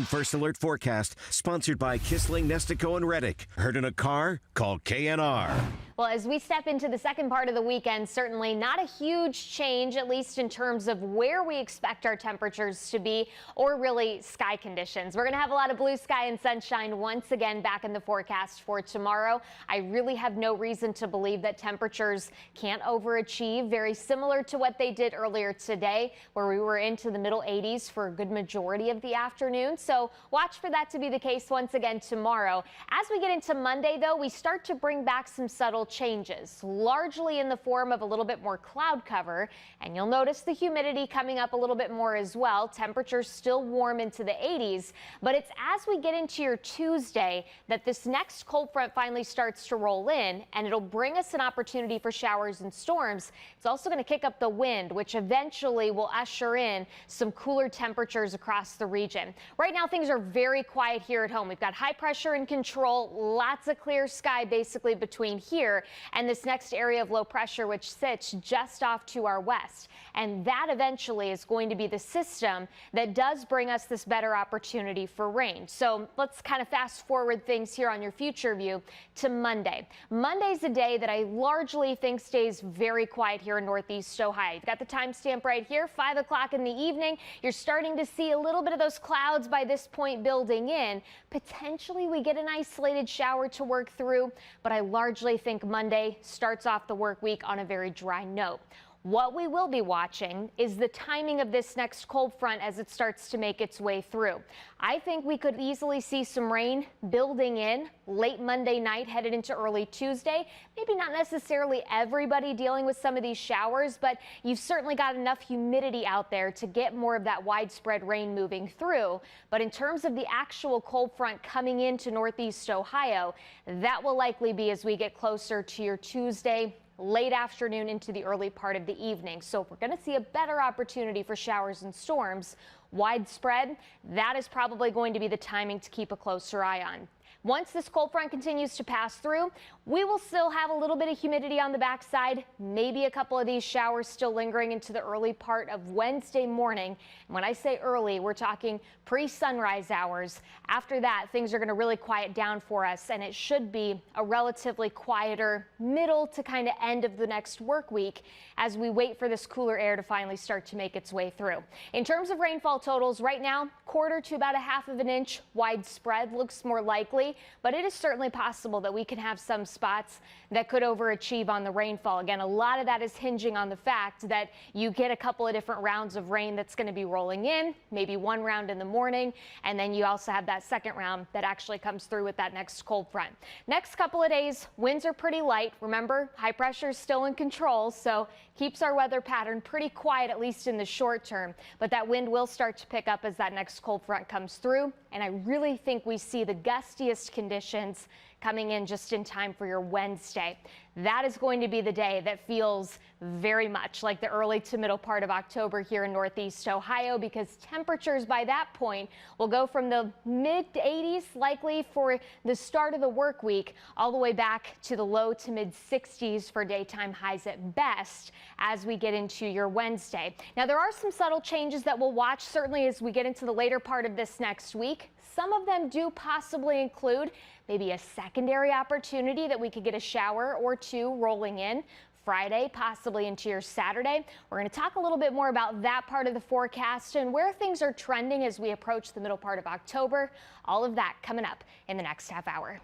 First Alert Forecast, sponsored by Kissling, Nestico, and Reddick. Heard in a car? Call KNR. Well, as we step into the second part of the weekend, certainly not a huge change, at least in terms of where we expect our temperatures to be, or really sky conditions. We're going to have a lot of blue sky and sunshine once again back in the forecast for tomorrow. I really have no reason to believe that temperatures can't overachieve, very similar to what they did earlier today, where we were into the middle 80s for a good majority of the afternoon. So watch for that to be the case once again tomorrow. As we get into Monday, though, we start to bring back some subtle changes, largely in the form of a little bit more cloud cover, and you'll notice the humidity coming up a little bit more as well. Temperatures still warm into the 80s, but it's as we get into your Tuesday that this next cold front finally starts to roll in, and it'll bring us an opportunity for showers and storms. It's also going to kick up the wind, which eventually will usher in some cooler temperatures across the region. Right now, things are very quiet here at home. We've got high pressure in control, lots of clear sky basically between here and this next area of low pressure, which sits just off to our west. And that eventually is going to be the system that does bring us this better opportunity for rain. So let's kind of fast forward things here on your future view to Monday. Monday's a day that I largely think stays very quiet here in Northeast Ohio. You've got the timestamp right here, 5 o'clock in the evening. You're starting to see a little bit of those clouds by this point building in. Potentially we get an isolated shower to work through, but I largely think Monday starts off the work week on a very dry note. What we will be watching is the timing of this next cold front as it starts to make its way through. I think we could easily see some rain building in late Monday night, headed into early Tuesday. Maybe not necessarily everybody dealing with some of these showers, but you've certainly got enough humidity out there to get more of that widespread rain moving through. But in terms of the actual cold front coming into Northeast Ohio, that will likely be as we get closer to your Tuesday, late afternoon into the early part of the evening. So if we're going to see a better opportunity for showers and storms widespread, that is probably going to be the timing to keep a closer eye on. Once this cold front continues to pass through, we will still have a little bit of humidity on the backside, maybe a couple of these showers still lingering into the early part of Wednesday morning. And when I say early, we're talking pre-sunrise hours. After that, things are going to really quiet down for us, and it should be a relatively quieter middle to kind of end of the next work week as we wait for this cooler air to finally start to make its way through. In terms of rainfall totals, right now, quarter to about a half of an inch widespread looks more likely. But it is certainly possible that we can have some spots that could overachieve on the rainfall. Again, a lot of that is hinging on the fact that you get a couple of different rounds of rain that's going to be rolling in, maybe one round in the morning, and then you also have that second round that actually comes through with that next cold front. Next couple of days, winds are pretty light. Remember, high pressure is still in control, so keeps our weather pattern pretty quiet, at least in the short term. But that wind will start to pick up as that next cold front comes through, and I really think we see the gustiest conditions coming in just in time for your Wednesday. That is going to be the day that feels very much like the early to middle part of October here in Northeast Ohio, because temperatures by that point will go from the mid 80s likely for the start of the work week all the way back to the low to mid 60s for daytime highs at best as we get into your Wednesday. Now, there are some subtle changes that we'll watch certainly as we get into the later part of this next week. Some of them do possibly include maybe a secondary opportunity that we could get a shower or two rolling in Friday, possibly into your Saturday. We're going to talk a little bit more about that part of the forecast and where things are trending as we approach the middle part of October. All of that coming up in the next half hour.